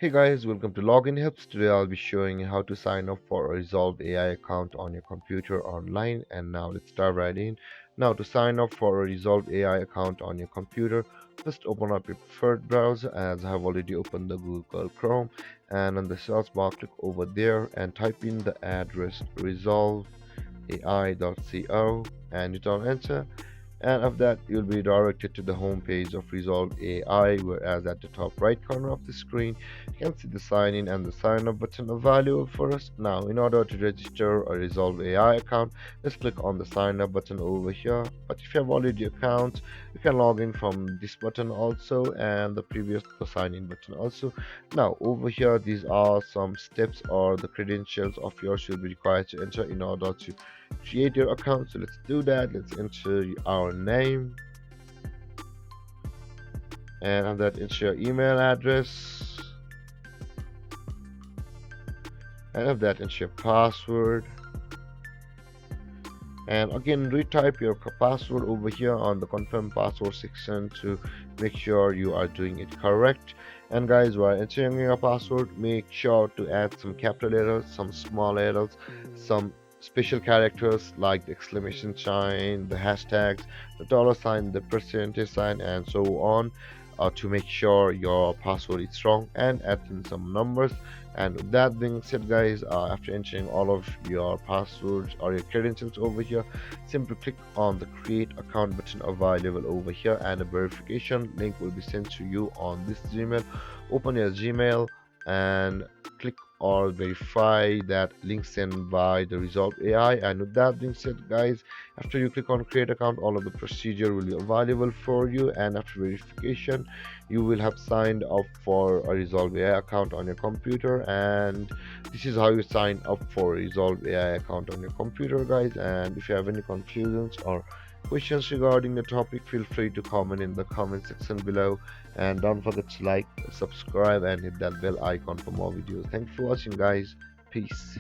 Hey guys, welcome to Login Helps. Today I'll be showing you how to sign up for a Resolve AI account on your computer online. And now let's dive right in. Now to sign up for a Resolve AI account on your computer, first open up your preferred browser as I have already opened the Google Chrome, and on the search bar click over there and type in the address resolveai.co and hit on enter, and after that you'll be directed to the home page of Resolve AI, whereas at the top right corner of the screen you can see the sign in and the sign up button available for us. Now in order to register a Resolve AI account, let's click on the sign up button over here, but if you have already account you can log in from this button also and the previous sign in button also. Now over here these are some steps or the credentials of yours you'll be required to enter in order to create your account. So let's do that. Let's enter our name, and on that enter your email address, and of that enter your password, and again retype your password over here on the confirm password section to make sure you are doing it correct. And guys, while entering your password, make sure to add some capital letters, some small letters, some special characters like the exclamation sign, the hashtags, the dollar sign, the percentage sign, and so on, to make sure your password is strong, and add in some numbers. And with that being said guys, after entering all of your passwords or your credentials over here, simply click on the create account button available over here, and a verification link will be sent to you on this Gmail. Open your Gmail and click or verify that link sent by the Resolve AI. And with that being said guys, after you click on create account, all of the procedure will be available for you, and after verification you will have signed up for a Resolve AI account on your computer. And this is how you sign up for a Resolve AI account on your computer guys. And if you have any confusions or questions regarding the topic, feel free to comment in the comment section below, and don't forget to like, subscribe, and hit that bell icon for more videos. Thanks for watching guys. Peace.